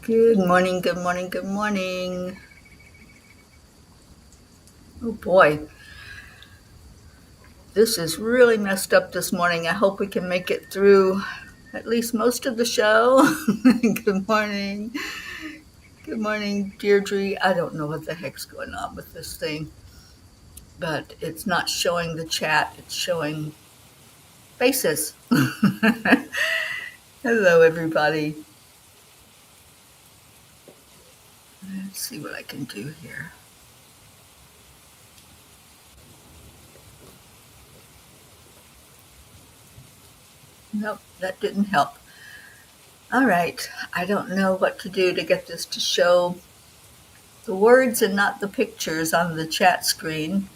Good morning, good morning, good morning. Oh boy, this is really messed up this morning. I hope we can make it through at least most of the show. Good morning. Good morning, Deirdre. I don't know what the heck's going on with this thing, but it's not showing the chat, it's showing faces. Hello, everybody. Let's see what I can do here. Nope, that didn't help. All right, I don't know what to do to get this to show the words and not the pictures on the chat screen.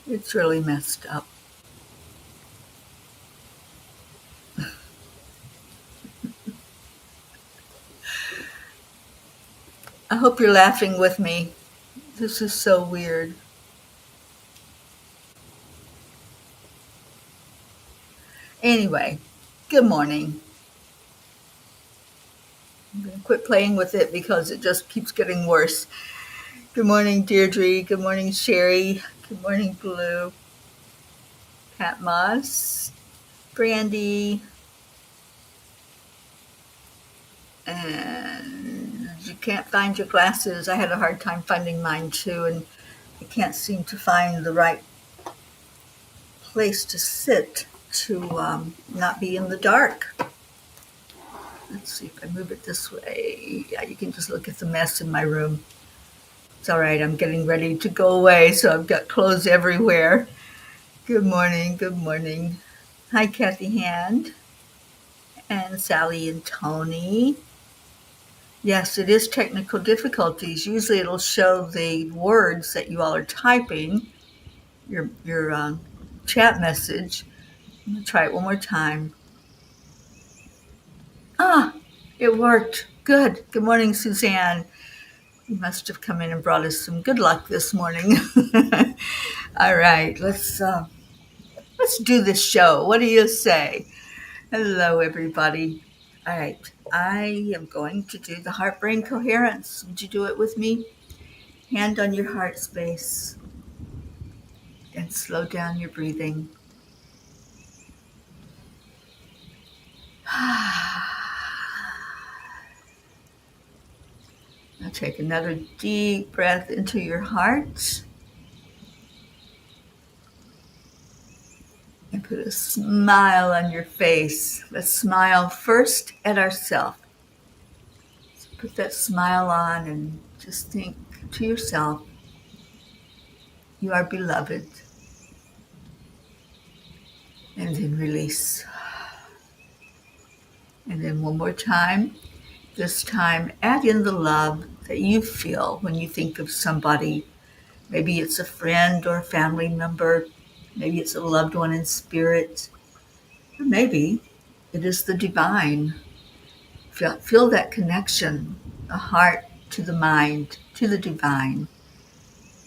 It's really messed up. I hope you're laughing with me. This is so weird. Anyway, good morning. I'm going to quit playing with it because it just keeps getting worse. Good morning, Deirdre. Good morning, Sherry. Good morning, Blue. Pat Moss. Brandy. And you can't find your glasses. I had a hard time finding mine too, and I can't seem to find the right place to sit to not be in the dark. Let's see if I move it this way. Yeah, you can just look at the mess in my room. It's all right. I'm getting ready to go away, so I've got clothes everywhere. Good morning. Good morning. Hi, Kathy Hand and Sally and Tony. Yes, it is technical difficulties. Usually it'll show the words that you all are typing, your chat message. I'm going to try it one more time. Ah, it worked. Good. Good morning, Suzanne. You must have come in and brought us some good luck this morning. All right, let's do this show. What do you say? Hello, everybody. All right, I am going to do the heart brain coherence. Would you do it with me? Hand on your heart space and slow down your breathing. Now take another deep breath into your heart and put a smile on your face. Let's smile first at ourselves. So put that smile on and just think to yourself, you are beloved. And then release. And then one more time. This time, add in the love that you feel when you think of somebody. Maybe it's a friend or a family member. Maybe it's a loved one in spirit. Or maybe it is the divine. Feel that connection, the heart to the mind, to the divine.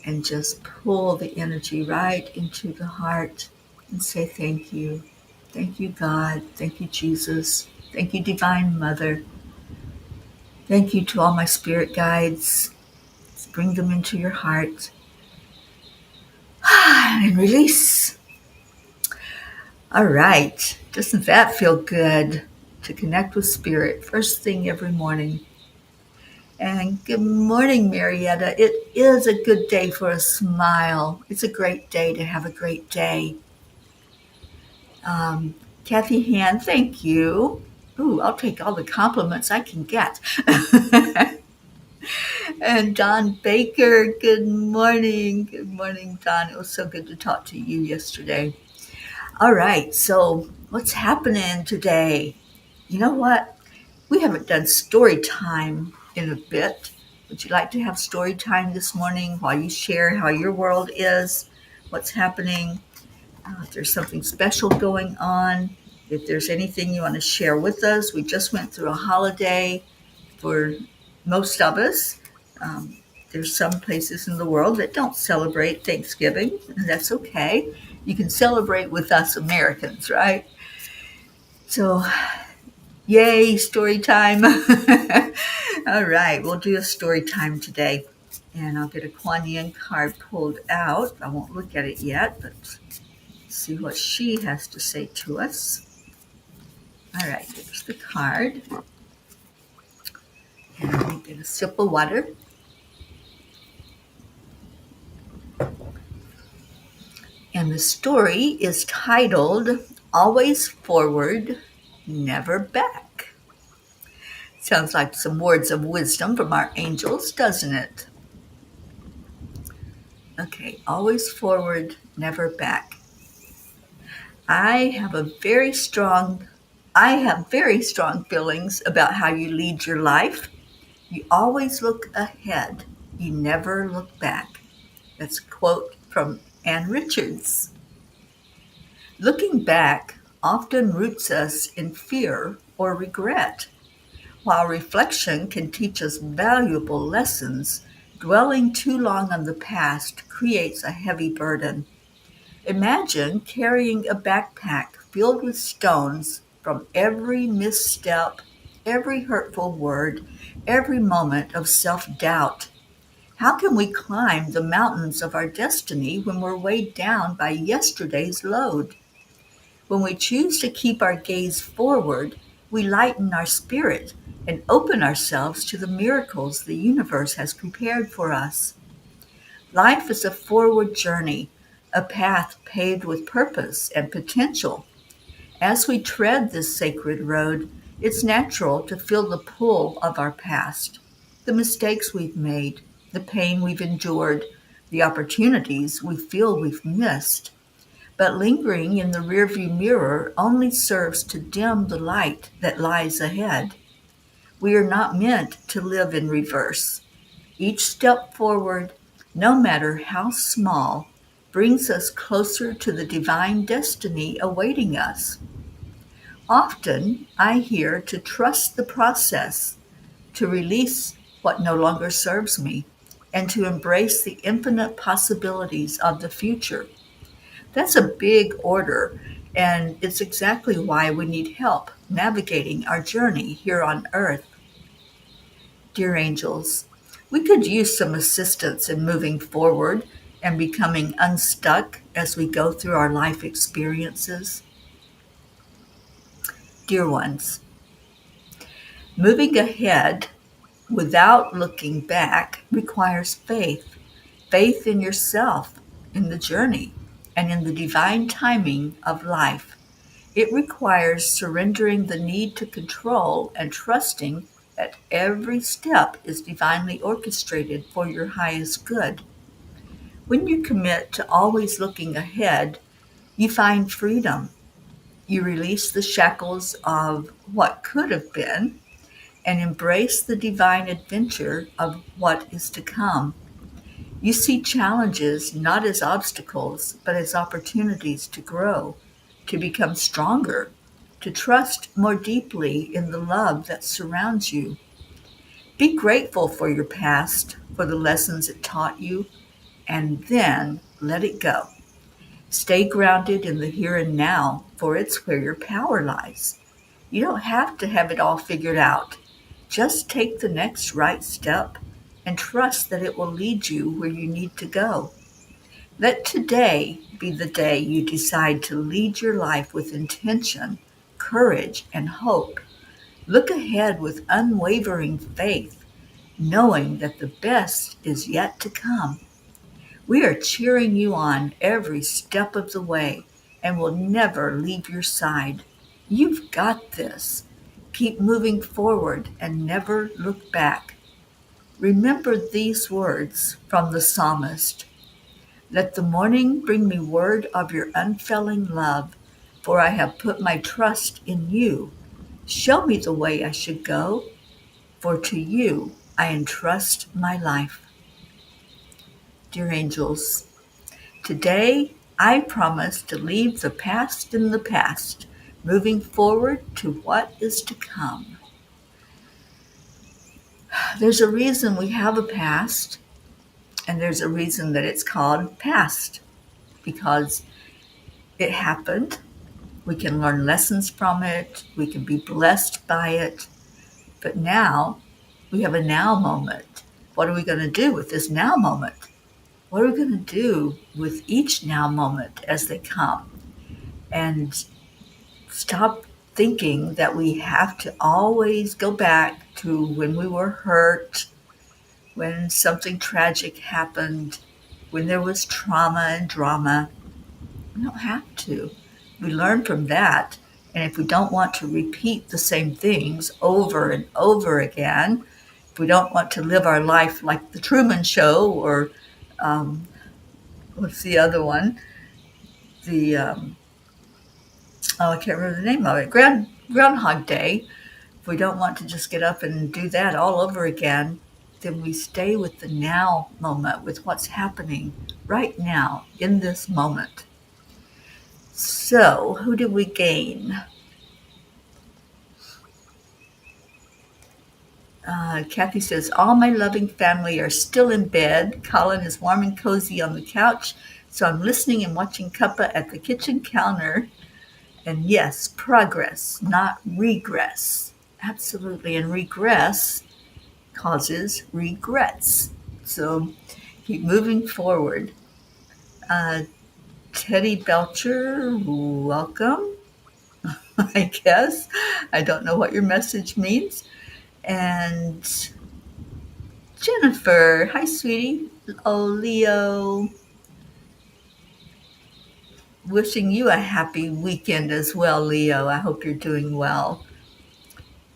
And just pull the energy right into the heart and say thank you. Thank you, God. Thank you, Jesus. Thank you, Divine Mother. Thank you to all my spirit guides. Let's bring them into your heart. And release. All right. Doesn't that feel good to connect with spirit first thing every morning? And good morning, Marietta. It is a good day for a smile. It's a great day to have a great day. Kathy Han, thank you. Ooh, I'll take all the compliments I can get. And Don Baker, good morning. Good morning, Don. It was so good to talk to you yesterday. All right, so what's happening today? You know what? We haven't done story time in a bit. Would you like to have story time this morning while you share how your world is, what's happening, if there's something special going on, if there's anything you want to share with us? We just went through a holiday for most of us. There's some places in the world that don't celebrate Thanksgiving, and that's okay. You can celebrate with us Americans, right? So, yay, story time. All right, we'll do a story time today. And I'll get a Kuan Yin card pulled out. I won't look at it yet, but see what she has to say to us. All right, here's the card. And I'll get a sip of water. And the story is titled Always Forward, Never Back. Sounds like some words of wisdom from our angels, doesn't it? Okay, always forward, never back. I have very strong feelings about how you lead your life. You always look ahead. You never look back. That's a quote from Ann Richards. Looking back often roots us in fear or regret. While reflection can teach us valuable lessons, dwelling too long on the past creates a heavy burden. Imagine carrying a backpack filled with stones from every misstep, every hurtful word, every moment of self-doubt. How can we climb the mountains of our destiny when we're weighed down by yesterday's load? When we choose to keep our gaze forward, we lighten our spirit and open ourselves to the miracles the universe has prepared for us. Life is a forward journey, a path paved with purpose and potential. As we tread this sacred road, it's natural to feel the pull of our past, the mistakes we've made, the pain we've endured, the opportunities we feel we've missed. But lingering in the rearview mirror only serves to dim the light that lies ahead. We are not meant to live in reverse. Each step forward, no matter how small, brings us closer to the divine destiny awaiting us. Often I hear to trust the process, to release what no longer serves me, and to embrace the infinite possibilities of the future. That's a big order, and it's exactly why we need help navigating our journey here on Earth. Dear angels, we could use some assistance in moving forward and becoming unstuck as we go through our life experiences. Dear ones, moving ahead without looking back requires faith, faith in yourself, in the journey, and in the divine timing of life. It requires surrendering the need to control and trusting that every step is divinely orchestrated for your highest good. When you commit to always looking ahead, you find freedom. You release the shackles of what could have been and embrace the divine adventure of what is to come. You see challenges not as obstacles, but as opportunities to grow, to become stronger, to trust more deeply in the love that surrounds you. Be grateful for your past, for the lessons it taught you, and then let it go. Stay grounded in the here and now, for it's where your power lies. You don't have to have it all figured out. Just take the next right step and trust that it will lead you where you need to go. Let today be the day you decide to lead your life with intention, courage, and hope. Look ahead with unwavering faith, knowing that the best is yet to come. We are cheering you on every step of the way and will never leave your side. You've got this. Keep moving forward and never look back. Remember these words from the psalmist. Let the morning bring me word of your unfailing love, for I have put my trust in you. Show me the way I should go, for to you I entrust my life. Dear angels, today I promise to leave the past in the past, moving forward to what is to come. There's a reason we have a past. And there's a reason that it's called past, because it happened. We can learn lessons from it. We can be blessed by it. But now we have a now moment. What are we going to do with this now moment? What are we going to do with each now moment as they come? And stop thinking that we have to always go back to when we were hurt, when something tragic happened, when there was trauma and drama. We don't have to. We learn from that. And if we don't want to repeat the same things over and over again, if we don't want to live our life like the Truman Show or what's the other one? The, oh, I can't remember the name of it. Groundhog Day. If we don't want to just get up and do that all over again, then we stay with the now moment, with what's happening right now in this moment. So, who did we gain? Kathy says, all my loving family are still in bed. Colin is warm and cozy on the couch, so I'm listening and watching Cuppa at the kitchen counter. And yes, progress, not regress. Absolutely. And regress causes regrets. So keep moving forward. Teddy Belcher, welcome, I guess. I don't know what your message means. And Jennifer, hi, sweetie. Oh, Leo, wishing you a happy weekend as well, Leo. I hope you're doing well.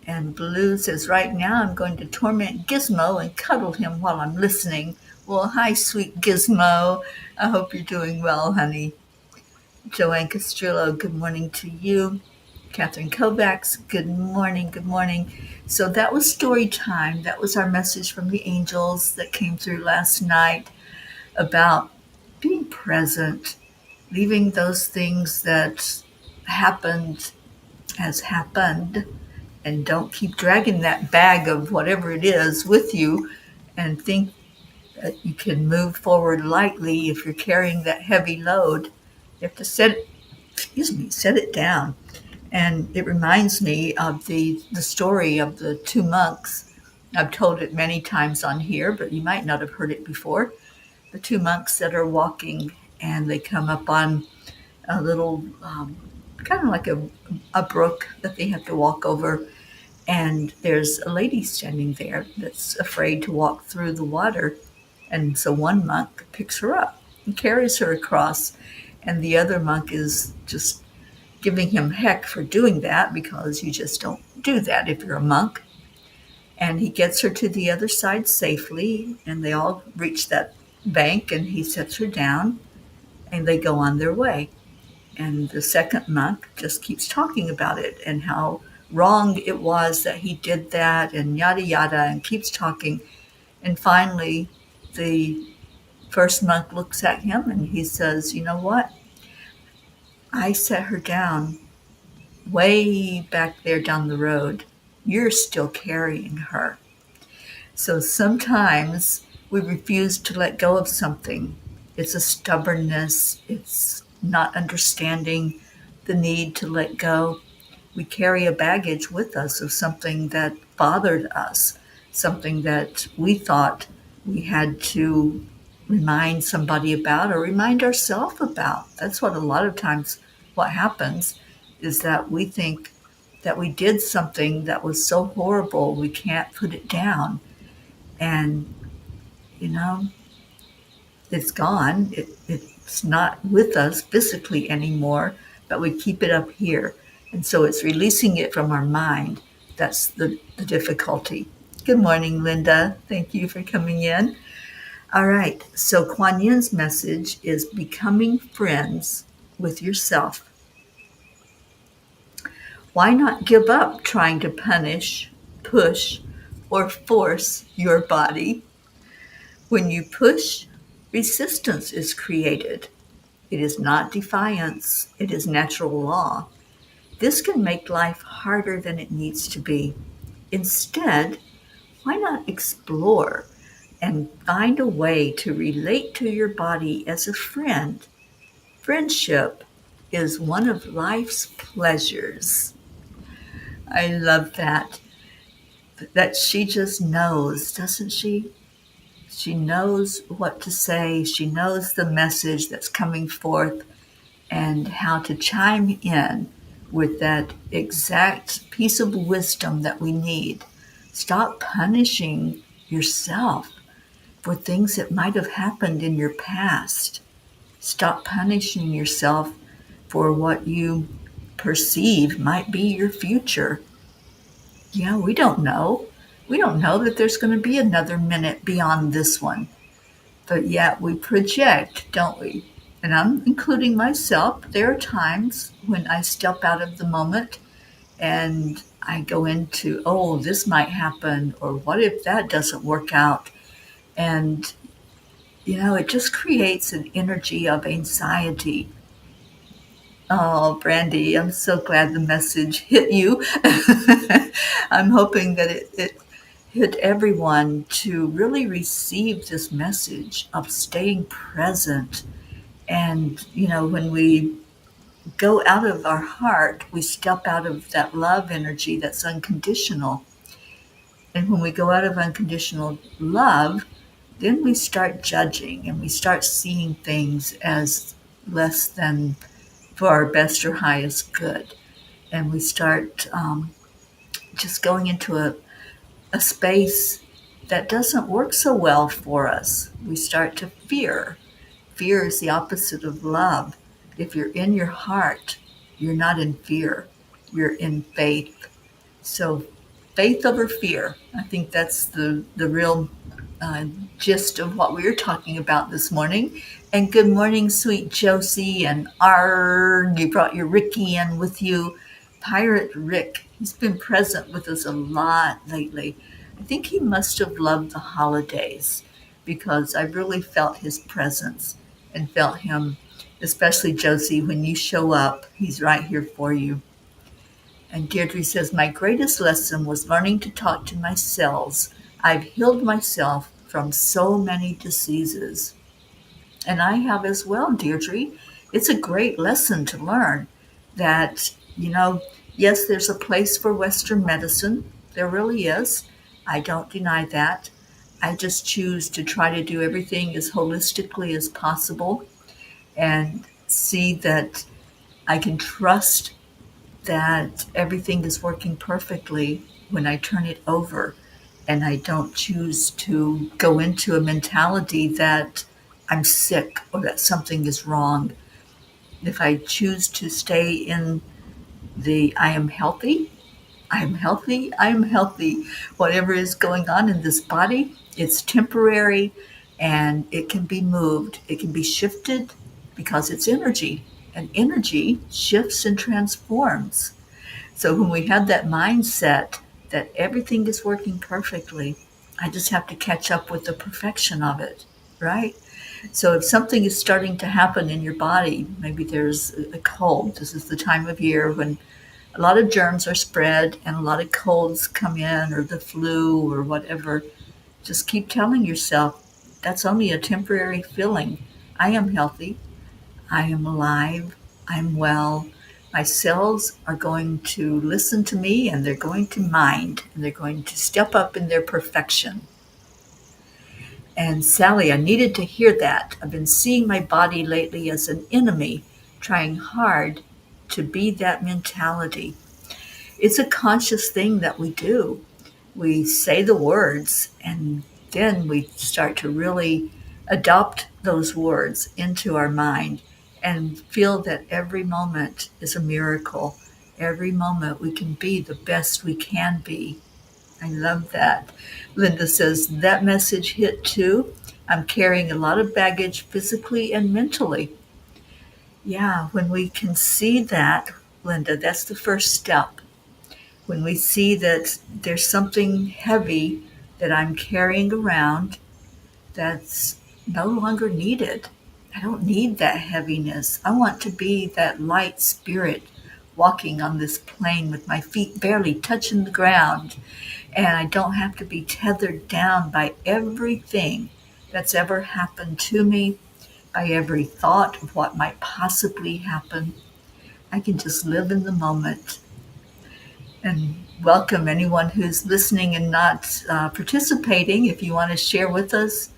And Blue says, right now I'm going to torment Gizmo and cuddle him while I'm listening. Well, hi, sweet Gizmo. I hope you're doing well, honey. Joanne Castrillo, good morning to you. Catherine Kovacs, good morning, good morning. So that was story time. That was our message from the angels that came through last night about being present, leaving those things that happened as happened, and don't keep dragging that bag of whatever it is with you and think that you can move forward lightly if you're carrying that heavy load. You have to set it down. And it reminds me of the story of the two monks. I've told it many times on here, but you might not have heard it before. The two monks that are walking, and they come up on a little, kind of like a brook that they have to walk over. And there's a lady standing there that's afraid to walk through the water. And so one monk picks her up and carries her across. And the other monk is just giving him heck for doing that, because you just don't do that if you're a monk. And he gets her to the other side safely, and they all reach that bank, and he sets her down, and they go on their way. And the second monk just keeps talking about it and how wrong it was that he did that, and yada yada, and keeps talking. And finally, the first monk looks at him and he says, you know what? I set her down way back there down the road. You're still carrying her. So sometimes we refuse to let go of something. It's a stubbornness. It's not understanding the need to let go. We carry a baggage with us of something that bothered us, something that we thought we had to remind somebody about or remind ourselves about. That's what a lot of times what happens, is that we think that we did something that was so horrible we can't put it down. And, it's gone. It's not with us physically anymore, but we keep it up here. And so it's releasing it from our mind. That's the difficulty. Good morning, Linda. Thank you for coming in. All right. So Kuan Yin's message is becoming friends with yourself. Why not give up trying to punish, push, or force your body? When you push, resistance is created. It is not defiance. It is natural law. This can make life harder than it needs to be. Instead, why not explore? and find a way to relate to your body as a friend. Friendship is one of life's pleasures. I love that. That she just knows, doesn't she? She knows what to say. She knows the message that's coming forth and how to chime in with that exact piece of wisdom that we need. Stop punishing yourself for things that might have happened in your past. Stop punishing yourself for what you perceive might be your future. Yeah, we don't know. We don't know that there's going to be another minute beyond this one. But yet we project, don't we? And I'm including myself. There are times when I step out of the moment and I go into, oh, this might happen, or what if that doesn't work out? And, it just creates an energy of anxiety. Oh, Brandy, I'm so glad the message hit you. I'm hoping that it hit everyone to really receive this message of staying present. And, when we go out of our heart, we step out of that love energy that's unconditional. And when we go out of unconditional love, then we start judging and we start seeing things as less than for our best or highest good. And we start just going into a space that doesn't work so well for us. We start to fear. Fear is the opposite of love. If you're in your heart, you're not in fear, you're in faith. So, faith over fear. I think that's the real uh, gist of what we were talking about this morning. And good morning, sweet Josie. And you brought your Ricky in with you. Pirate Rick, he's been present with us a lot lately. I think he must have loved the holidays because I really felt his presence and felt him, especially Josie, when you show up, he's right here for you. And Deirdre says, my greatest lesson was learning to talk to my cells. I've healed myself from so many diseases. And I have as well, Deirdre. It's a great lesson to learn that, yes, there's a place for Western medicine. There really is. I don't deny that. I just choose to try to do everything as holistically as possible and see that I can trust that everything is working perfectly when I turn it over and I don't choose to go into a mentality that I'm sick or that something is wrong. If I choose to stay in the I am healthy, I am healthy, I am healthy. Whatever is going on in this body, it's temporary and it can be moved, it can be shifted because it's energy. And energy shifts and transforms. So when we have that mindset that everything is working perfectly, I just have to catch up with the perfection of it, right? So if something is starting to happen in your body, maybe there's a cold. This is the time of year when a lot of germs are spread and a lot of colds come in, or the flu or whatever. Just keep telling yourself that's only a temporary feeling. I am healthy. I am alive. I'm well. My cells are going to listen to me and they're going to mind and they're going to step up in their perfection. And Sally, I needed to hear that. I've been seeing my body lately as an enemy, trying hard to be that mentality. It's a conscious thing that we do. We say the words and then we start to really adopt those words into our mind and feel that every moment is a miracle. Every moment we can be the best we can be. I love that. Linda says, that message hit too. I'm carrying a lot of baggage physically and mentally. Yeah, when we can see that, Linda, that's the first step. When we see that there's something heavy that I'm carrying around that's no longer needed. I don't need that heaviness. I want to be that light spirit walking on this plane with my feet barely touching the ground, and I don't have to be tethered down by everything that's ever happened to me, by every thought of what might possibly happen. I can just live in the moment and welcome anyone who's listening and not participating. If you want to share with us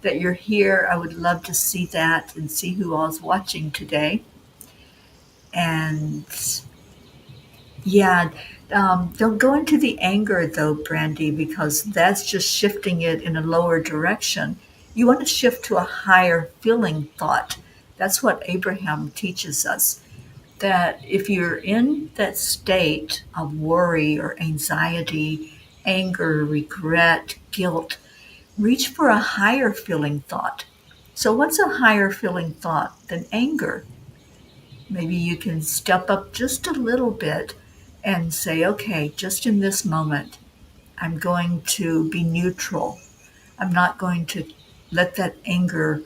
that you're here, I would love to see that and see who all's watching today. And yeah, don't go into the anger though, Brandy, because that's just shifting it in a lower direction. You want to shift to a higher feeling thought. That's what Abraham teaches us. That if you're in that state of worry or anxiety, anger, regret, guilt, reach for a higher feeling thought. So, what's a higher feeling thought than anger? Maybe you can step up just a little bit and say, okay, just in this moment, I'm going to be neutral. I'm not going to let that anger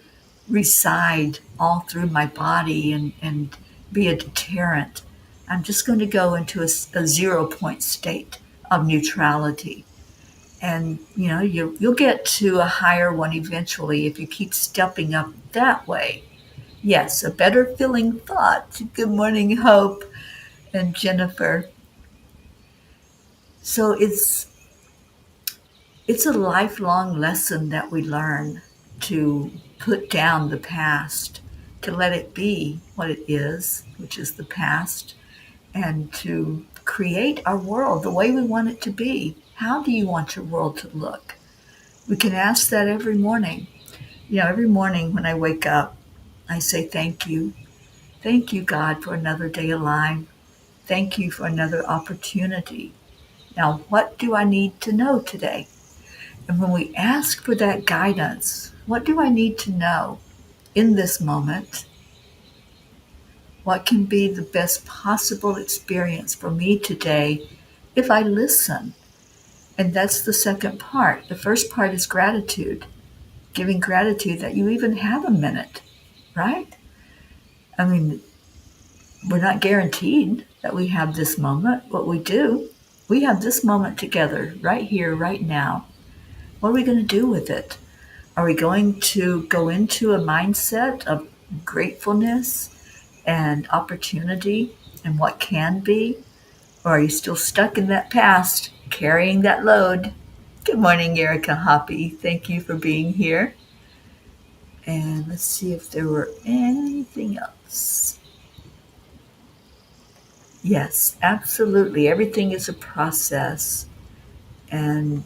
reside all through my body and be a deterrent. I'm just going to go into a 0 point state of neutrality. And you'll get to a higher one eventually if you keep stepping up that way. Yes, a better feeling thought. Good morning, Hope and Jennifer. So it's a lifelong lesson that we learn to put down the past, to let it be what it is, which is the past, and to create our world the way we want it to be. How do you want your world to look? We can ask that every morning. Every morning when I wake up, I say thank you. Thank you, God, for another day alive. Thank you for another opportunity. Now, what do I need to know today? And when we ask for that guidance, what do I need to know in this moment? What can be the best possible experience for me today if I listen? And that's the second part. The first part is gratitude, giving gratitude that you even have a minute, right? I mean, we're not guaranteed that we have this moment. What we do, we have this moment together, right here, right now. What are we going to do with it? Are we going to go into a mindset of gratefulness and opportunity and what can be? Or are you still stuck in that past, carrying that load? Good morning, Erica Hoppy. Thank you for being here. And let's see if there were anything else. Yes, absolutely. Everything is a process. And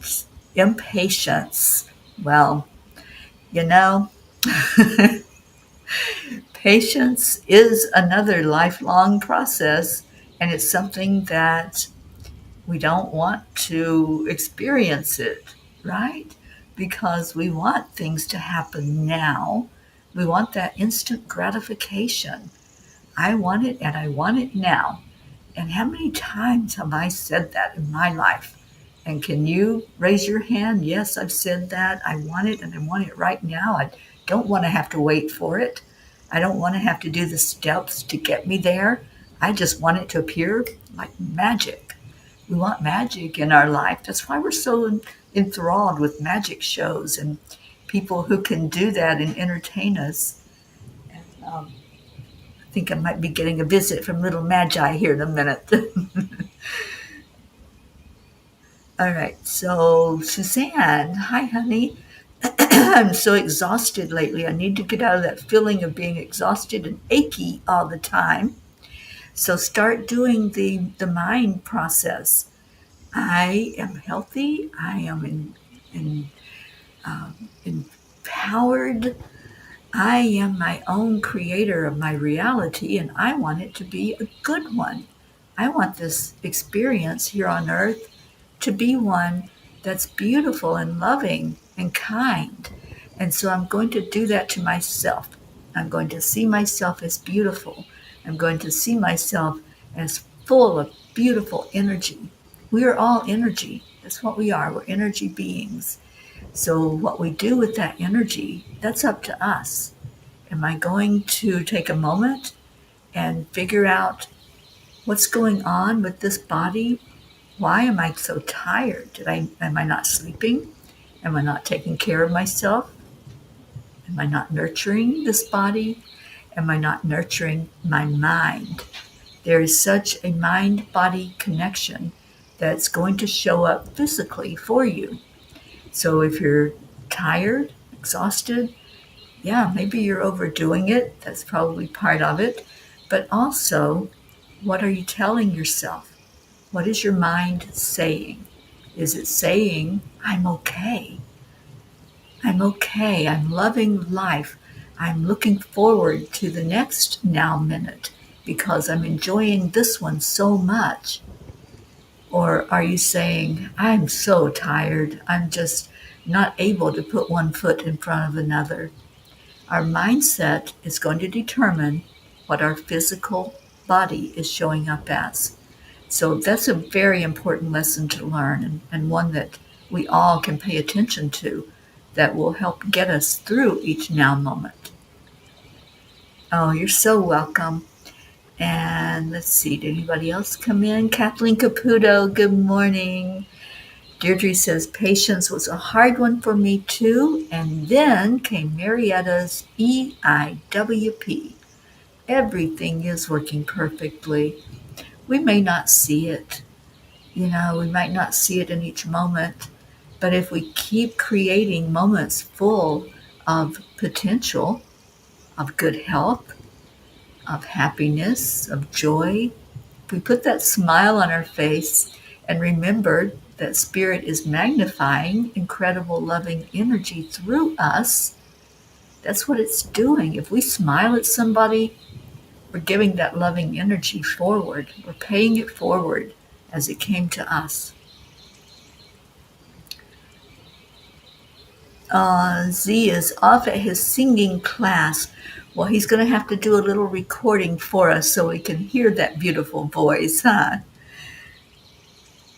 impatience, well, you know, patience is another lifelong process, and it's something that we don't want to experience it, right? Because we want things to happen now. We want that instant gratification. I want it and I want it now. And how many times have I said that in my life? And can you raise your hand? Yes, I've said that. I want it and I want it right now. I don't want to have to wait for it. I don't want to have to do the steps to get me there. I just want it to appear like magic. We want magic in our life. That's why we're so enthralled with magic shows and people who can do that and entertain us. And, I think I might be getting a visit from little Magi here in a minute. All right, so Suzanne, hi, honey. I'm so exhausted lately. I need to get out of that feeling of being exhausted and achy all the time. So start doing the mind process. I am healthy. I am empowered. I am my own creator of my reality, and I want it to be a good one. I want this experience here on earth to be one that's beautiful and loving and kind. And so I'm going to do that to myself. I'm going to see myself as beautiful. I'm going to see myself as full of beautiful energy. We are all energy. That's what we are. We're energy beings. So what we do with that energy, that's up to us. Am I going to take a moment and figure out What's going on with this body? Why am I so tired? Am I not sleeping? Am I not taking care of myself? Am I not nurturing this body? Am I not nurturing my mind? There is such a mind body connection that's going to show up physically for you. So if you're tired, exhausted, yeah, maybe you're overdoing it. That's probably part of it. But also, what are you telling yourself? What is your mind saying? Is it saying, I'm okay? I'm okay. I'm loving life. I'm looking forward to the next now minute because I'm enjoying this one so much. Or are you saying, I'm so tired. I'm just not able to put one foot in front of another. Our mindset is going to determine what our physical body is showing up as. So that's a very important lesson to learn, and one that we all can pay attention to that will help get us through each now moment. Oh, you're so welcome. And let's see, did anybody else come in? Kathleen Caputo, good morning. Deirdre says, patience was a hard one for me too. And then came Marietta's EIWP. Everything is working perfectly. We may not see it. We might not see it in each moment. But if we keep creating moments full of potential, of good health, of happiness, of joy, if we put that smile on our face and remember that Spirit is magnifying incredible loving energy through us, that's what it's doing. If we smile at somebody, we're giving that loving energy forward. We're paying it forward as it came to us. Z is off at his singing class. Well, he's going to have to do a little recording for us so we can hear that beautiful voice, huh?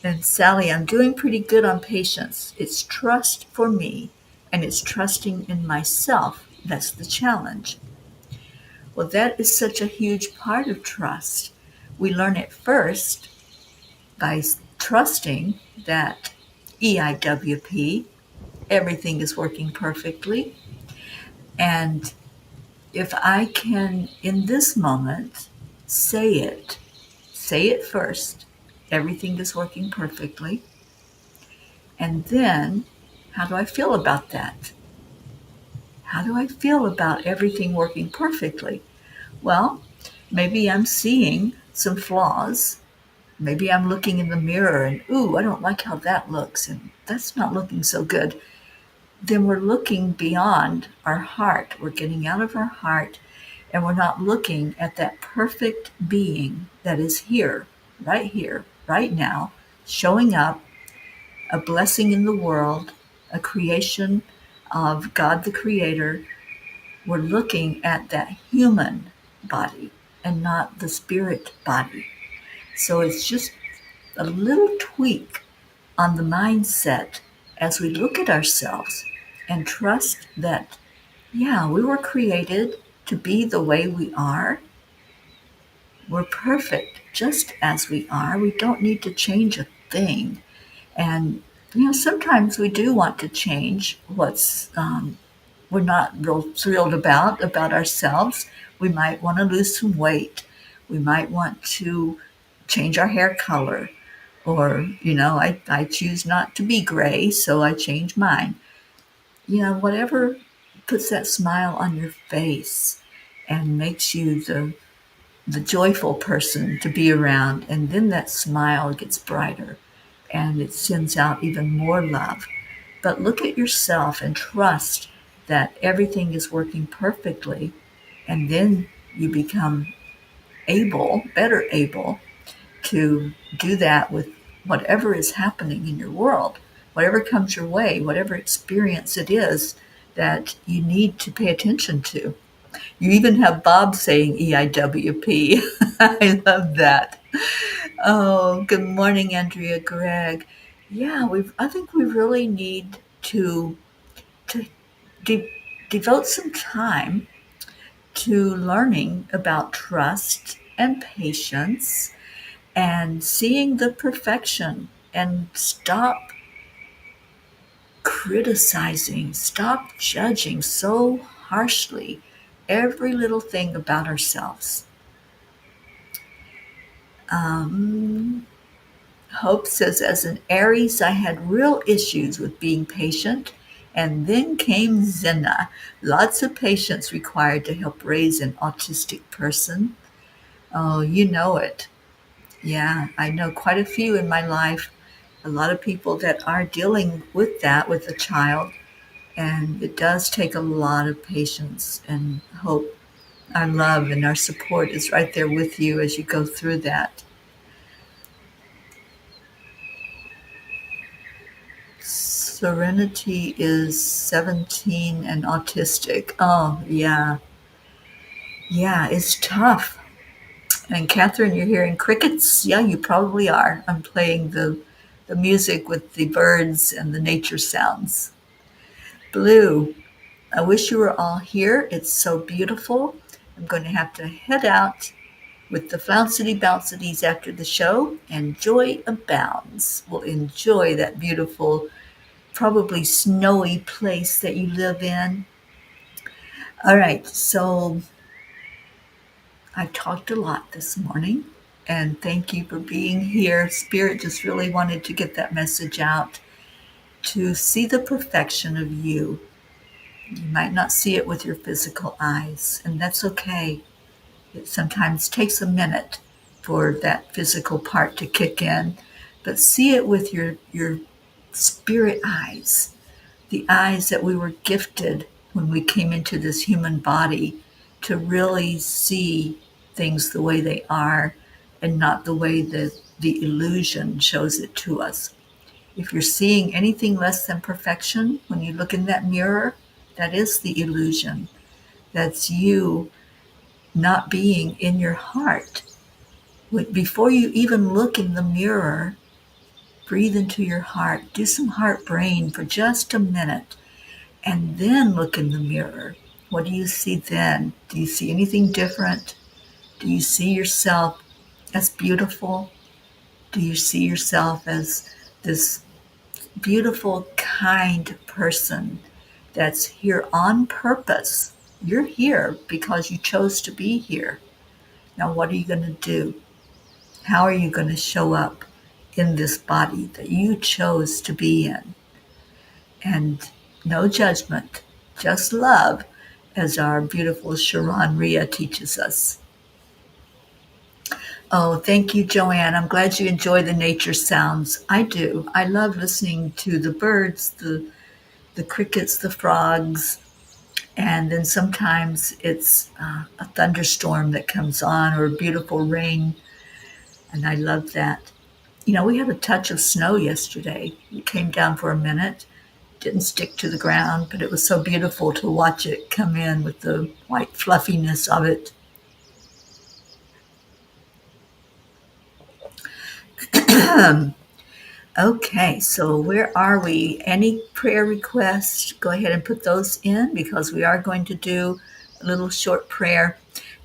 And Sally, I'm doing pretty good on patience. It's trust for me, and it's trusting in myself. That's the challenge. Well, that is such a huge part of trust. We learn it first by trusting that EIWP, everything is working perfectly. And if I can, in this moment, say it first, everything is working perfectly. And then, how do I feel about that? How do I feel about everything working perfectly? Well, maybe I'm seeing some flaws. Maybe I'm looking in the mirror and, ooh, I don't like how that looks, and that's not looking so good. Then we're looking beyond our heart. We're getting out of our heart, and we're not looking at that perfect being that is here, right now, showing up, a blessing in the world, a creation of God the Creator. We're looking at that human body and not the spirit body. So it's just a little tweak on the mindset as we look at ourselves and trust that, yeah, we were created to be the way we are. We're perfect just as we are. We don't need to change a thing. And, sometimes we do want to change what's we're not real thrilled about ourselves. We might want to lose some weight. We might want to change our hair color. Or, I choose not to be gray, so I change mine. Whatever puts that smile on your face and makes you the joyful person to be around. And then that smile gets brighter and it sends out even more love. But look at yourself and trust that everything is working perfectly. And then you become better able to do that with whatever is happening in your world, whatever comes your way, whatever experience it is that you need to pay attention to. You even have Bob saying EIWP. I love that. Oh, good morning, Andrea Gregg. Yeah, I think we really need to de- devote some time to learning about trust and patience. and seeing the perfection, and stop criticizing, stop judging so harshly every little thing about ourselves. Um, Hope says, as an Aries, I had real issues with being patient, and then came Zenna. Lots of patience required to help raise an autistic person. Oh, you know it. Yeah, I know quite a few in my life, a lot of people that are dealing with that with a child, and it does take a lot of patience and hope. Our love and our support is right there with you as you go through that. Serenity is 17 and autistic. Oh, yeah. Yeah, it's tough. And Catherine, you're hearing crickets? Yeah, you probably are. I'm playing the music with the birds and the nature sounds. Blue, I wish you were all here. It's so beautiful. I'm going to have to head out with the Flouncity Bouncities after the show, and joy abounds. We'll enjoy that beautiful, probably snowy place that you live in. All right, so I talked a lot this morning, and thank you for being here. Spirit just really wanted to get that message out to see the perfection of you. You might not see it with your physical eyes, and that's okay. It sometimes takes a minute for that physical part to kick in, but see it with your spirit eyes, the eyes that we were gifted when we came into this human body to really see things the way they are and not the way that the illusion shows it to us. If you're seeing anything less than perfection when you look in that mirror, that is the illusion. That's you not being in your heart. Before you even look in the mirror, breathe into your heart, do some heart brain for just a minute, and then look in the mirror. What do you see then? Do you see anything different? Do you see yourself as beautiful? Do you see yourself as this beautiful, kind person that's here on purpose? You're here because you chose to be here. Now, what are you going to do? How are you going to show up in this body that you chose to be in? And no judgment, just love, as our beautiful Sharon Ria teaches us. Oh, thank you, Joanne. I'm glad you enjoy the nature sounds. I do. I love listening to the birds, the crickets, the frogs, and then sometimes it's a thunderstorm that comes on or beautiful rain, and I love that. You know, we had a touch of snow yesterday. It came down for a minute, didn't stick to the ground, but it was so beautiful to watch it come in with the white fluffiness of it. Okay, so where are we? Any prayer requests? Go ahead and put those in because we are going to do a little short prayer.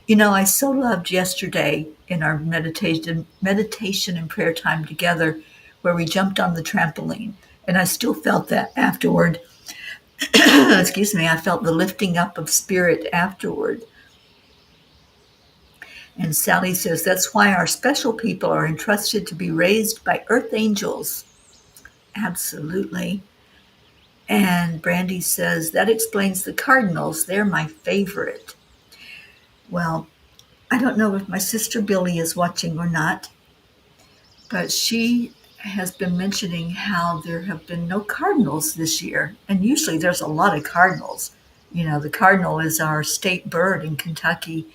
You know, I so loved yesterday in our meditation and prayer time together where we jumped on the trampoline. And I still felt that afterward. Excuse me, I felt the lifting up of spirit afterward. And Sally says that's why our special people are entrusted to be raised by earth angels. Absolutely. And Brandy says that explains the cardinals. They're my favorite. Well, I don't know if my sister Billy is watching or not, but she has been mentioning how there have been no cardinals this year. And usually there's a lot of cardinals. You know, the cardinal is our state bird in Kentucky,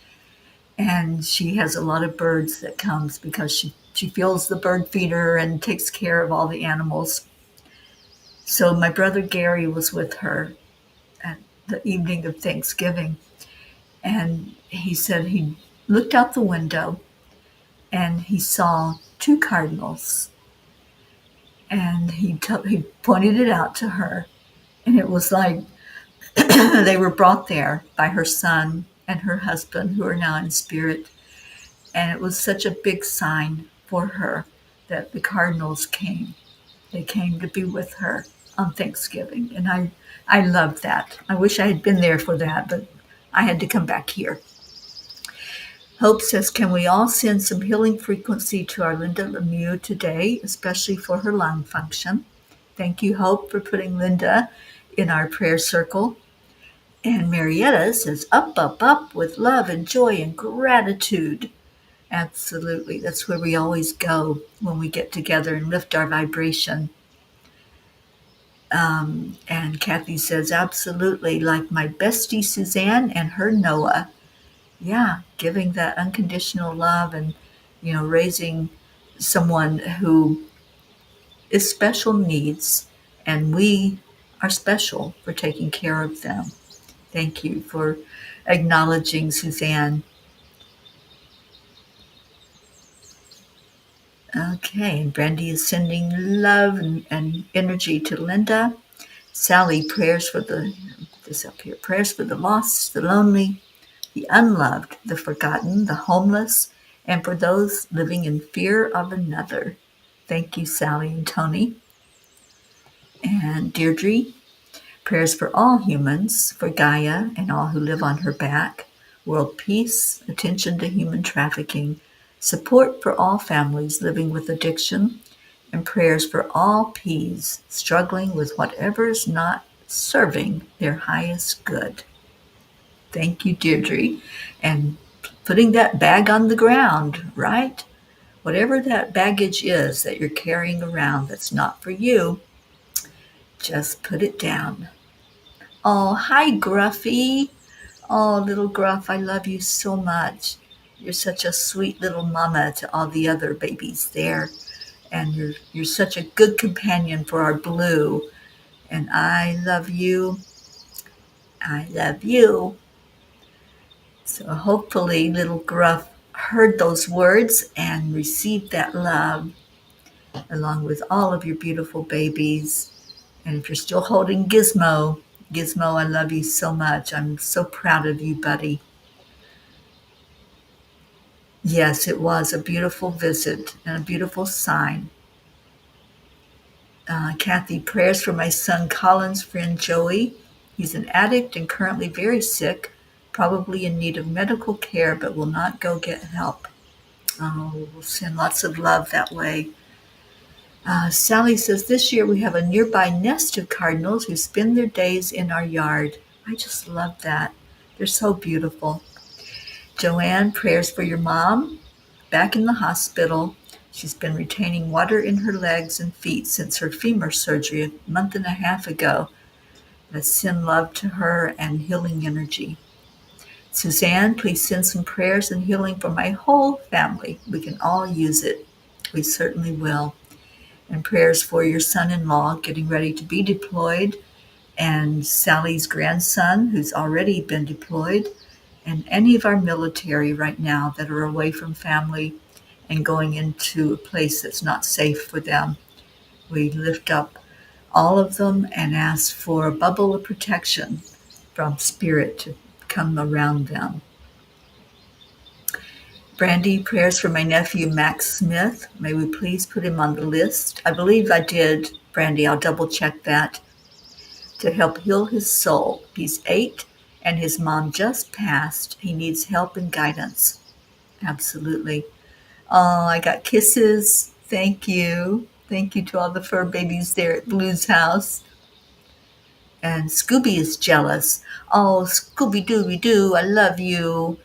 and she has a lot of birds that comes because she feels the bird feeder and takes care of all the animals. So my brother Gary was with her at the evening of Thanksgiving, and he said he looked out the window and he saw two cardinals, and he pointed it out to her, and it was like they were brought there by her son and her husband, who are now in spirit, and it was such a big sign. for her that the Cardinals came. They came to be with her on Thanksgiving, and I loved that. I wish I had been there for that, but I had to come back here. Hope says, can we all send some healing frequency to our Linda Lemieux today, especially for her lung function? Thank you, Hope, for putting Linda in our prayer circle. And Marietta says, up, up, up with love and joy and gratitude. Absolutely. That's where we always go when we get together and lift our vibration. And Kathy says, absolutely, like my bestie Suzanne and her Noah. Yeah, giving that unconditional love and, raising someone who is special needs, and we are special for taking care of them. Thank you for acknowledging Suzanne. Okay, and Brandy is sending love and energy to Linda. Sally, prayers for prayers for the lost, the lonely, the unloved, the forgotten, the homeless, and for those living in fear of another. Thank you, Sally and Tony. And Deirdre, prayers for all humans, for Gaia and all who live on her back, world peace, attention to human trafficking, support for all families living with addiction, and prayers for all P's struggling with whatever is not serving their highest good. Thank you, Deirdre. And putting that bag on the ground, right? Whatever that baggage is that you're carrying around that's not for you, just put it down. Oh, hi, Gruffy. Oh, little Gruff, I love you so much. You're such a sweet little mama to all the other babies there. And you're such a good companion for our Blue. And I love you. I love you. So hopefully little Gruff heard those words and received that love along with all of your beautiful babies. And if you're still holding Gizmo, Gizmo, I love you so much. I'm so proud of you, buddy. Yes, it was a beautiful visit and a beautiful sign. Kathy, prayers for my son Colin's friend Joey. He's an addict and currently very sick, probably in need of medical care, but will not go get help. We'll send lots of love that way. Sally says, this year we have a nearby nest of cardinals who spend their days in our yard. I just love that. They're so beautiful. Joanne, prayers for your mom. Back in the hospital, she's been retaining water in her legs and feet since her femur surgery a month and a half ago. Let's send love to her and healing energy. Suzanne, please send some prayers and healing for my whole family. We can all use it. We certainly will. And prayers for your son-in-law getting ready to be deployed, and Sally's grandson who's already been deployed, and any of our military right now that are away from family and going into a place that's not safe for them. We lift up all of them and ask for a bubble of protection from spirit to come around them. Brandy, prayers for my nephew Max Smith. May we please put him on the list? I believe I did, Brandy. I'll double check that. To help heal his soul. He's 8 and his mom just passed. He needs help and guidance. Absolutely. Oh, I got kisses. Thank you. Thank you to all the fur babies there at Blue's house. And Scooby is jealous. Oh, Scooby-Dooby-Doo, I love you.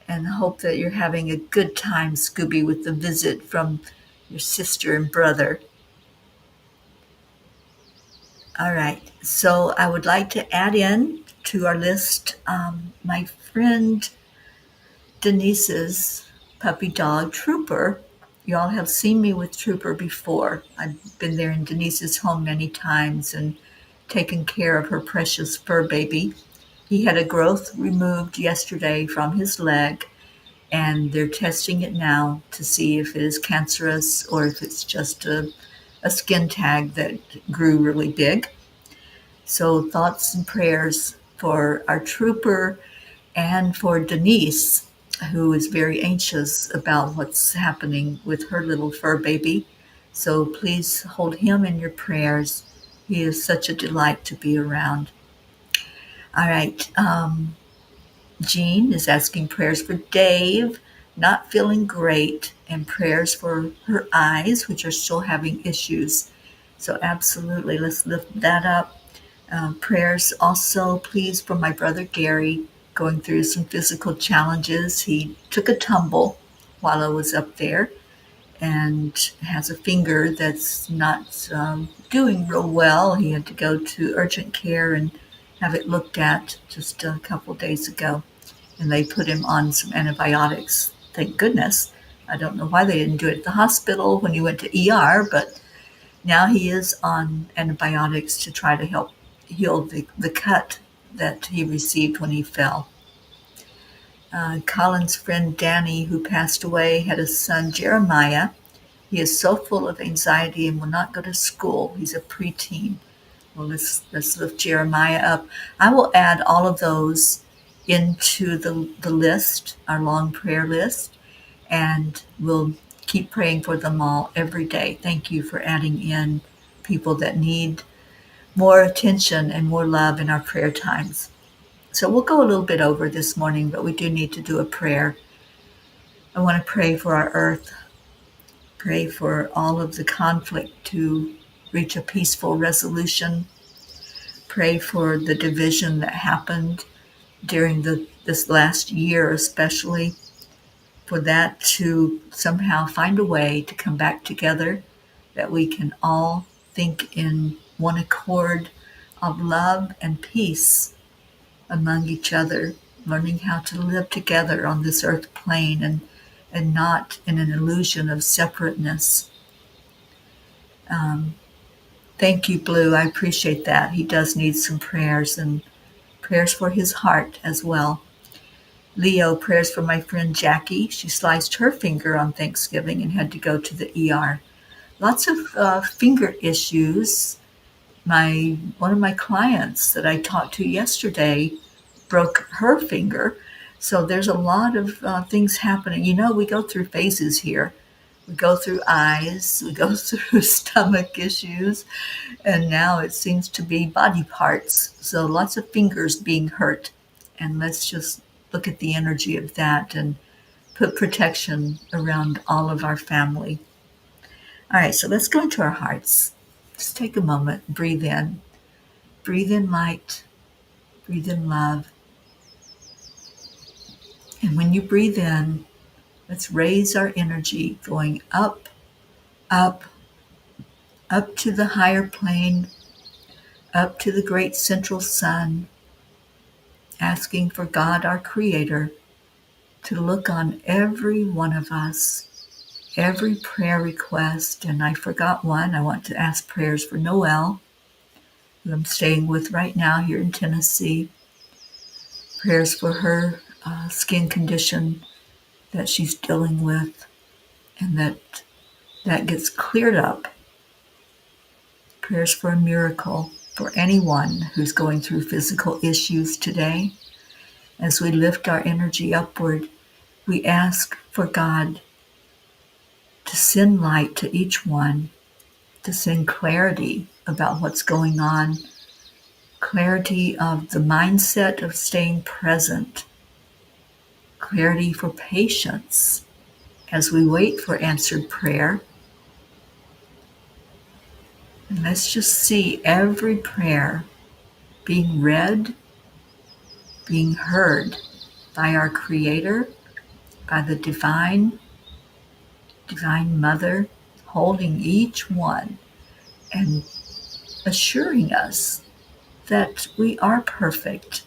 And hope that you're having a good time, Scooby, with the visit from your sister and brother. All right, so I would like to add in to our list my friend Denise's puppy dog, Trooper. You all have seen me with Trooper before. I've been there in Denise's home many times and taken care of her precious fur baby. He had a growth removed yesterday from his leg, and they're testing it now to see if it is cancerous or if it's just a skin tag that grew really big. So thoughts and prayers for our Trooper and for Denise who is very anxious about what's happening with her little fur baby. So please hold him in your prayers. He is such a delight to be around. All right. Jean is asking prayers for Dave, not feeling great, and prayers for her eyes, which are still having issues. So, absolutely, let's lift that up. Prayers also, please, for my brother Gary, going through some physical challenges. He took a tumble while I was up there and has a finger that's not doing real well. He had to go to urgent care and have it looked at just a couple days ago. And they put him on some antibiotics. Thank goodness. I don't know why they didn't do it at the hospital when he went to ER, but now he is on antibiotics to try to help heal the cut that he received when he fell. Colin's friend Danny, who passed away, had a son, Jeremiah. He is so full of anxiety and will not go to school. He's a preteen. Well, let's lift Jeremiah up. I will add all of those into the list, our long prayer list, and we'll keep praying for them all every day. Thank you for adding in people that need more attention and more love in our prayer times. So we'll go a little bit over this morning, but we do need to do a prayer. I want to pray for our earth, pray for all of the conflict to reach a peaceful resolution, pray for the division that happened during this last year, especially, for that to somehow find a way to come back together, that we can all think in one accord of love and peace among each other, learning how to live together on this earth plane and not in an illusion of separateness. Um, Thank you, Blue. I appreciate that. He does need some prayers and prayers for his heart as well. Leo, prayers for my friend Jackie. She sliced her finger on Thanksgiving and had to go to the ER. Lots of finger issues. One of my clients that I talked to yesterday broke her finger. So there's a lot of things happening. You know, we go through phases here. We go through eyes, we go through stomach issues, and now it seems to be body parts. So lots of fingers being hurt. And let's just look at the energy of that and put protection around all of our family. All right, so let's go into our hearts. Just take a moment, breathe in. Breathe in light, breathe in love. And when you breathe in, let's raise our energy going up, up, up to the higher plane, up to the great central sun, asking for God, our Creator, to look on every one of us, every prayer request. And I forgot one. I want to ask prayers for Noelle, who I'm staying with right now here in Tennessee. Prayers for her skin condition that she's dealing with, and that gets cleared up. Prayers for a miracle for anyone who's going through physical issues today. As we lift our energy upward, we ask for God to send light to each one, to send clarity about what's going on, clarity of the mindset of staying present, clarity for patience as we wait for answered prayer. And let's just see every prayer being read, being heard by our Creator, by the Divine Mother, holding each one and assuring us that we are perfect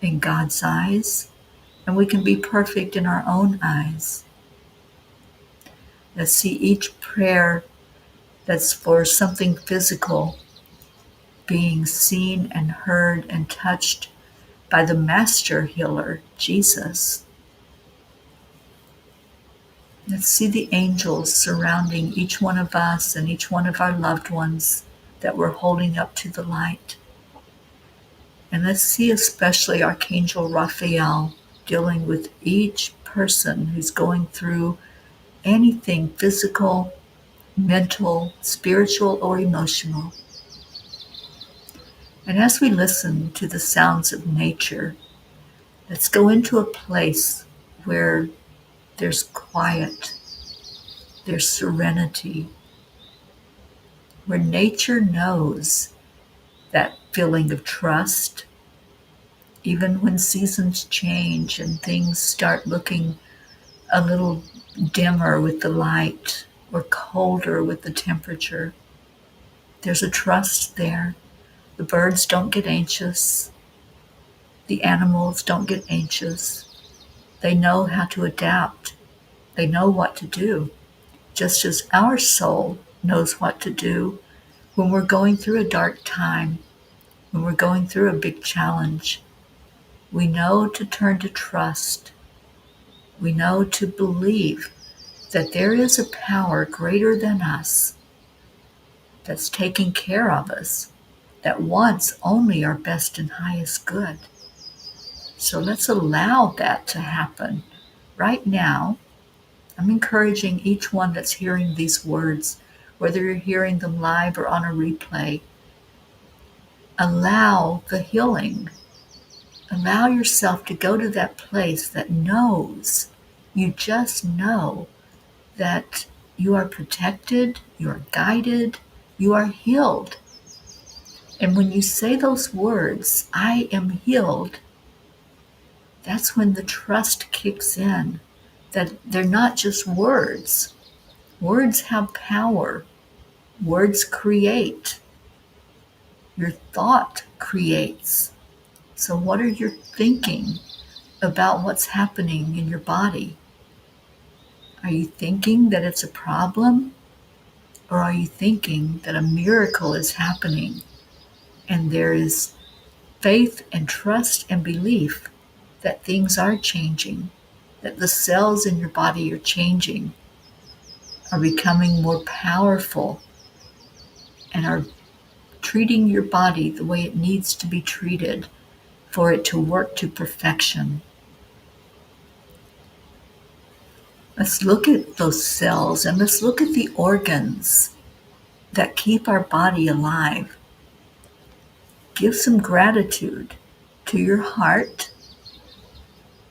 in God's eyes, and we can be perfect in our own eyes. Let's see each prayer that's for something physical being seen and heard and touched by the Master Healer, Jesus. Let's see the angels surrounding each one of us and each one of our loved ones that we're holding up to the light. And let's see especially Archangel Raphael dealing with each person who's going through anything physical, mental, spiritual, or emotional. And as we listen to the sounds of nature, let's go into a place where there's quiet, there's serenity, where nature knows that feeling of trust, even when seasons change and things start looking a little dimmer with the light or colder with the temperature. There's a trust there. The birds don't get anxious. The animals don't get anxious. They know how to adapt. They know what to do, just as our soul knows what to do when we're going through a dark time, when we're going through a big challenge. We know to turn to trust. We know to believe that there is a power greater than us that's taking care of us, that wants only our best and highest good. So let's allow that to happen right now. I'm encouraging each one that's hearing these words, whether you're hearing them live or on a replay, allow the healing. Allow yourself to go to that place that knows, you just know that you are protected, you are guided, you are healed. And when you say those words, I am healed, that's when the trust kicks in, that they're not just words. Words have power. Words create. Your thought creates. So what are you thinking about what's happening in your body? Are you thinking that it's a problem? Or are you thinking that a miracle is happening and there is faith and trust and belief that things are changing, that the cells in your body are changing, are becoming more powerful, and are treating your body the way it needs to be treated for it to work to perfection? Let's look at those cells and let's look at the organs that keep our body alive. Give some gratitude to your heart,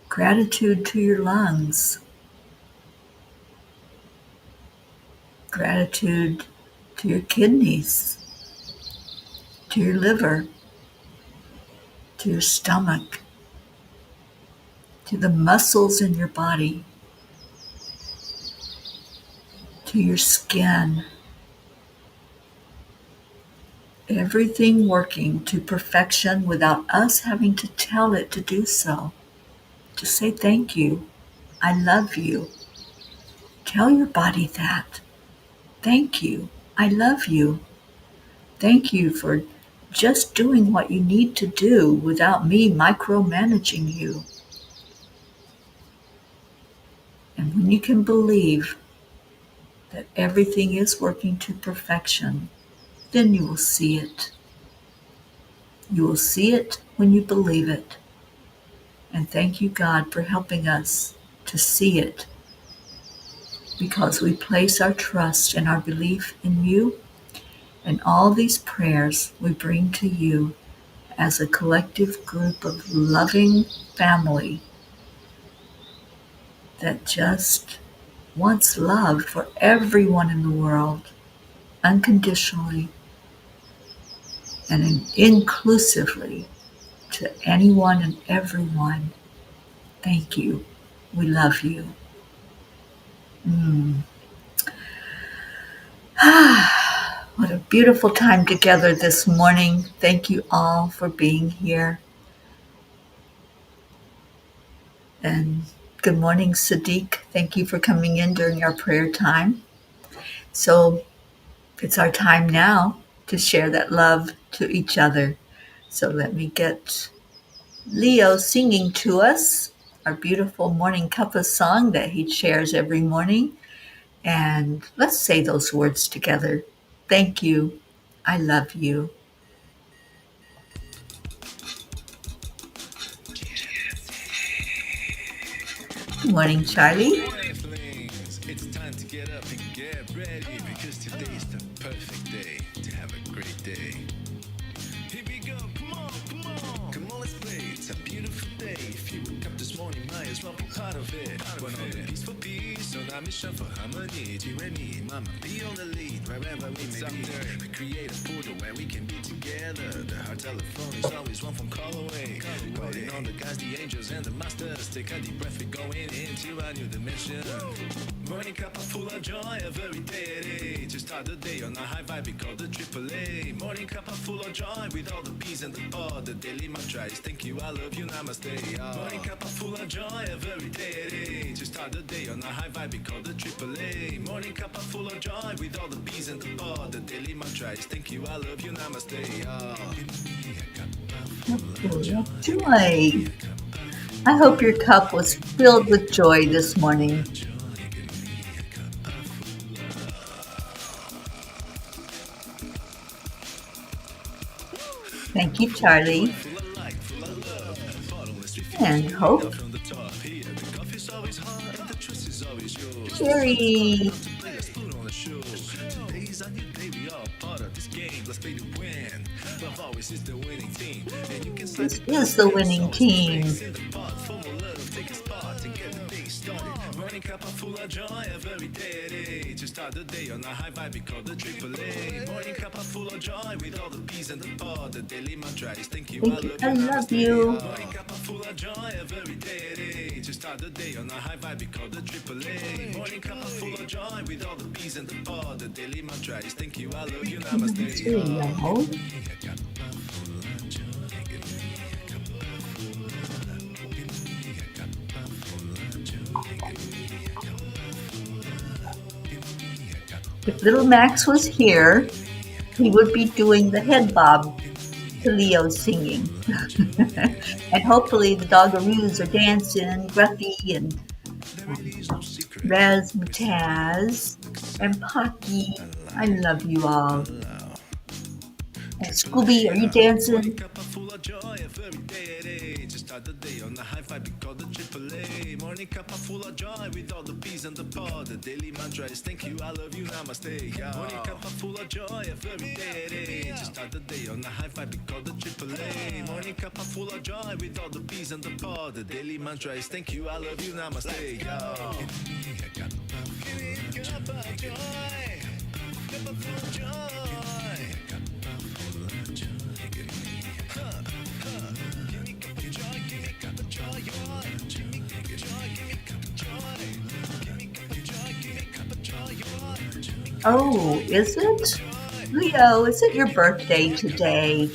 gratitude to your lungs, gratitude to your kidneys, to your liver, to your stomach, to the muscles in your body, to your skin. Everything working to perfection without us having to tell it to do so. To say thank you. I love you. Tell your body that. Thank you. I love you. Thank you for just doing what you need to do without me micromanaging you. And when you can believe that everything is working to perfection, then you will see it. You will see it when you believe it. And thank you, God, for helping us to see it, because we place our trust and our belief in you, and all these prayers we bring to you as a collective group of loving family that just wants love for everyone in the world, unconditionally and inclusively, to anyone and everyone. Thank you. We love you. What a beautiful time together this morning. Thank you all for being here. And good morning, Sadiq. Thank you for coming in during our prayer time. So it's our time now to share that love to each other. So let me get Leo singing to us our beautiful morning Cuppa song that he shares every morning. And let's say those words together. Thank you. I love you. Good morning, Charlie. Mornings, it's time to get up and get ready because today's the perfect day to have a great day. Here we go, come on, let's play. It's a beautiful day. If you woke up this morning, might as well be part of it. One on the peaceful peace, on our mission for harmony. You and me, mama, be on the lead wherever we may be. We create a portal where we can be together. The heart telephone is always one phone call away. Calling on the guys, the angels, and the masters. Take a deep breath, we're going into a new dimension. Morning cup of full of joy, every day. To start the day on a high vibe, we call the AAA. Morning cup of full of joy with all the peas and the pod. The daily mantra is thank you, I love you, namaste. Morning cup of full of joy, every day. To start the day on a high vibe, we call the AAA. Morning cup of full of joy with all the peas and the pod. The daily mantra is thank you, I love you, namaste. Full of joy. I hope your cup was filled with joy this morning. Thank you, Charlie. And Hope. Sherry. This is the winning team. Morning cup of full of joy every day. To start the day on a high vibe, we call the AAA. Morning cup of full of joy with all the peas and the pod. The daily mantra is thank you, Thank you. I love you. Morning cup of full of joy every day. To start the day on a high vibe, we call the AAA. Morning cup of full of joy with all the peas and the pod. The daily mantra is thank you, I love you, namaste. If little Max was here, he would be doing the head bob to Leo's singing. And hopefully the doggaroos are dancing, Gruffy and Razzmatazz and Pocky. I love you all. And Scooby, are you dancing? Start the day on the high vibe, we call the AAA. Morning cup of full of joy with all the peas and the pod. The daily mantra is thank you, I love you, namaste. Morning cup of full of joy every day. To start the day on the high vibe, we call the AAA. Morning cup of full of joy with all the peas and the pod. The daily mantra is thank you, I love you, namaste. Give me a cup of joy, cup of full of joy, cup of full of joy. Give me a cup of joy, give me a cup of joy, give me a cup of joy, give me a cup of joy, give me a cup of joy, give me a cup of joy. Oh, is it? Leo, is it your birthday today?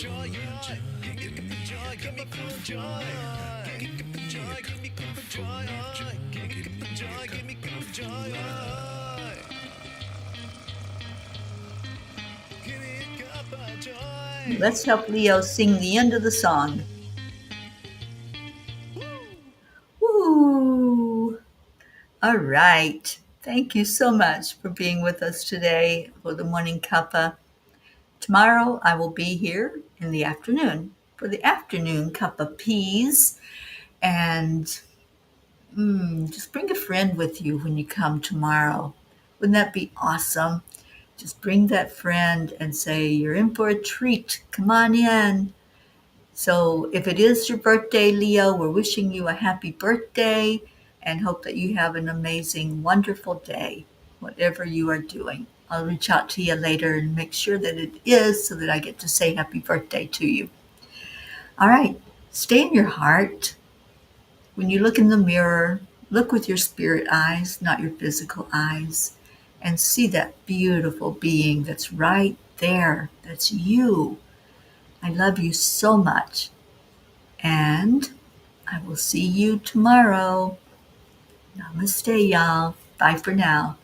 Let's help Leo sing the end of the song. Woo! All right. Thank you so much for being with us today for the morning cuppa. Tomorrow I will be here in the afternoon for the afternoon cup of peas. And just bring a friend with you when you come tomorrow. Wouldn't that be awesome? Just bring that friend and say, you're in for a treat. Come on in. So if it is your birthday, Leo, we're wishing you a happy birthday and hope that you have an amazing, wonderful day, whatever you are doing. I'll reach out to you later and make sure that it is so that I get to say happy birthday to you. All right, stay in your heart. When you look in the mirror, look with your spirit eyes, not your physical eyes, and see that beautiful being that's right there. That's you. I love you so much. And I will see you tomorrow. Namaste, y'all. Bye for now.